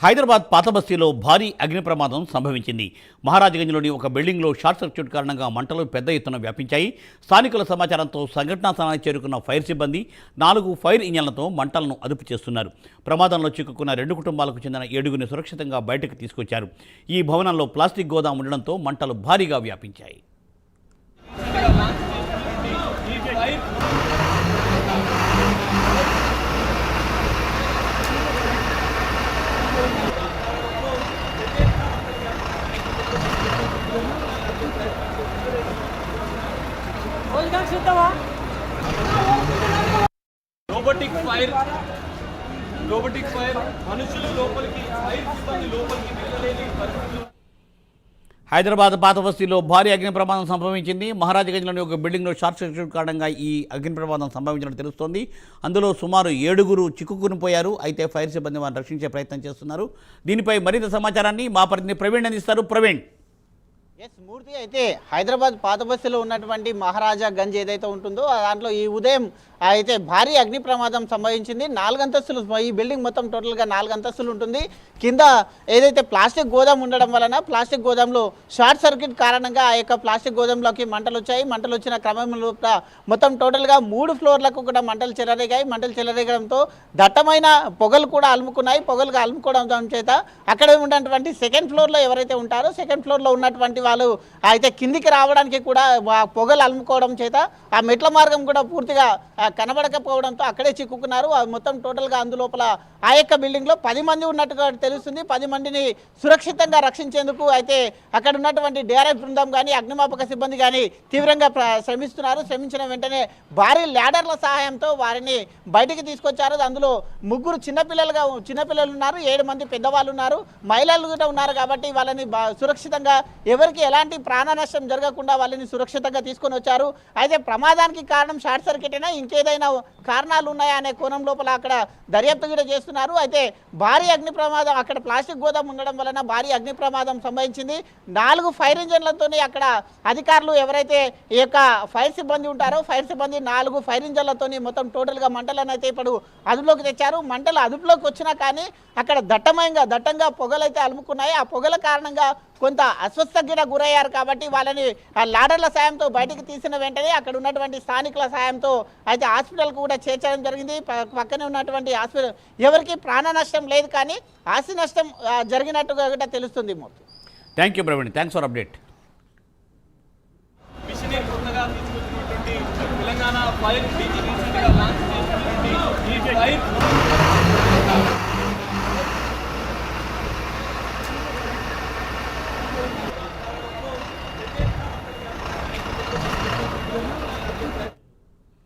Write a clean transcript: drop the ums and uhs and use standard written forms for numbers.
హైదరాబాద్ పాత బస్తీలో భారీ అగ్ని ప్రమాదం సంభవించింది. మహారాజగంజ్లోని ఒక బిల్డింగ్లో షార్ట్ సర్క్యూట్ కారణంగా మంటలు పెద్ద ఎత్తున వ్యాపించాయి. స్థానికుల సమాచారంతో సంఘటనా స్థలానికి చేరుకున్న ఫైర్ సిబ్బంది 4 ఫైర్ ఇంజన్లతో మంటలను అదుపు చేస్తున్నారు. ప్రమాదంలో చిక్కుకున్న 2 కుటుంబాలకు చెందిన 7గురిని సురక్షితంగా బయటకు తీసుకొచ్చారు. ఈ భవనంలో ప్లాస్టిక్ గోదాం ఉండడంతో మంటలు భారీగా వ్యాపించాయి. రోబోటిక్ ఫైర్ మనుషులు లోపలికి ఫైర్ సిబ్బంది లోపలికి వెళ్ళలేని పరిస్థితులు. హైదరాబాద్ పాత బస్తీలో భారీ అగ్ని ప్రమాదం సంభవించింది. మహారాజగంజ్లోని ఒక బిల్డింగ్లో షార్ట్ సర్క్యూట్ కారణంగా ఈ అగ్ని ప్రమాదం సంభవించినట్టు తెలుస్తోంది. అందులో సుమారు 7గురు చిక్కుకుని పోయారు. అయితే ఫైర్ సిబ్బంది వారిని రక్షించే ప్రయత్నం చేస్తున్నారు. దీనిపై మరింత సమాచారాన్ని మా ప్రతినిధి ప్రవీణ్ అందిస్తారు. ప్రవీణ్. మూర్తి అయితే హైదరాబాద్ పాత బస్సులో ఉన్నటువంటి మహారాజా గంజ్ ఏదైతే ఉంటుందో దాంట్లో ఈ ఉదయం అయితే భారీ అగ్ని ప్రమాదం సంభవించింది. 4 అంతస్తులు, ఈ బిల్డింగ్ మొత్తం టోటల్గా 4 అంతస్తులు ఉంటుంది. కింద ఏదైతే ప్లాస్టిక్ గోదాం ఉండడం వలన ప్లాస్టిక్ గోదాంలో షార్ట్ సర్క్యూట్ కారణంగా ఆ యొక్క ప్లాస్టిక్ గోదాంలోకి మంటలు వచ్చాయి. మంటలు వచ్చిన క్రమంలో మొత్తం టోటల్గా 3 ఫ్లోర్లకు కూడా మంటలు చెలరేగాయి. మంటలు చెలరేగడంతో దట్టమైన పొగలు కూడా అలుముకున్నాయి. పొగలుగా అలుముకోవడం చేత అక్కడ ఉన్నటువంటి సెకండ్ ఫ్లోర్లో ఎవరైతే ఉంటారో సెకండ్ ఫ్లోర్లో ఉన్నటువంటి వాళ్ళు అయితే కిందికి రావడానికి కూడా పొగలు అలుముకోవడం చేత ఆ మెట్ల మార్గం కూడా పూర్తిగా కనబడకపోవడంతో అక్కడే చిక్కుకున్నారు. మొత్తం టోటల్గా అందులోపల ఆ యొక్క బిల్డింగ్లో 10 మంది ఉన్నట్టుగా తెలుస్తుంది. 10 మందిని సురక్షితంగా రక్షించేందుకు అయితే అక్కడ ఉన్నటువంటి డిఆర్ఎఫ్ బృందం కానీ అగ్నిమాపక సిబ్బంది కానీ తీవ్రంగా శ్రమిస్తున్నారు. శ్రమించిన వెంటనే భారీ ల్యాడర్ల సహాయంతో వారిని బయటికి తీసుకొచ్చారు. అందులో 3 చిన్నపిల్లలు ఉన్నారు, 7 మంది పెద్దవాళ్ళు ఉన్నారు, మహిళలు కూడా ఉన్నారు. కాబట్టి వాళ్ళని సురక్షితంగా ఎవరికి ఎలాంటి ప్రాణ నష్టం జరగకుండా వాళ్ళని సురక్షితంగా తీసుకొని వచ్చారు. అయితే ప్రమాదానికి కారణం షార్ట్ సర్క్యూట్ అయినా ఇంకేదైనా కారణాలు ఉన్నాయా అనే కోణం లోపల అక్కడ దర్యాప్తు కూడా చేస్తున్నారు. అయితే భారీ అగ్ని ప్రమాదం అక్కడ ప్లాస్టిక్ గోదాం ఉండడం వలన భారీ అగ్ని ప్రమాదం సంభవించింది. 4 ఫైర్ ఇంజన్లతోనే అక్కడ అధికారులు ఎవరైతే ఈ యొక్క ఫైర్ సిబ్బంది ఉంటారో ఫైర్ సిబ్బంది 4 ఫైర్ ఇంజన్లతోని మొత్తం టోటల్గా మంటలను అయితే ఇప్పుడు అదుపులోకి తెచ్చారు. మంటలు అదుపులోకి వచ్చినా కానీ అక్కడ దట్టంగా పొగలైతే అలుముకున్నాయి. ఆ పొగల కారణంగా కొంత అస్వస్థకి గురయ్యారు. కాబట్టి వాళ్ళని ఆ లాడర్ల సాయంతో బయటికి తీసిన వెంటనే అక్కడ ఉన్నటువంటి స్థానికుల సాయంతో అయితే హాస్పిటల్కు కూడా చేర్చడం జరిగింది. పక్కనే ఉన్నటువంటి హాస్పిటల్ ఎవరికి ప్రాణ నష్టం లేదు, కానీ ఆస్తి నష్టం జరిగినట్టుగా కూడా తెలుస్తుంది. Murthy. Thank you Praveen. Thanks for update. కొత్తగా తీసుకొచ్చినటువంటి తెలంగాణ ఫైర్ లాంచ్ చేసినటువంటి ఈ ఫైర్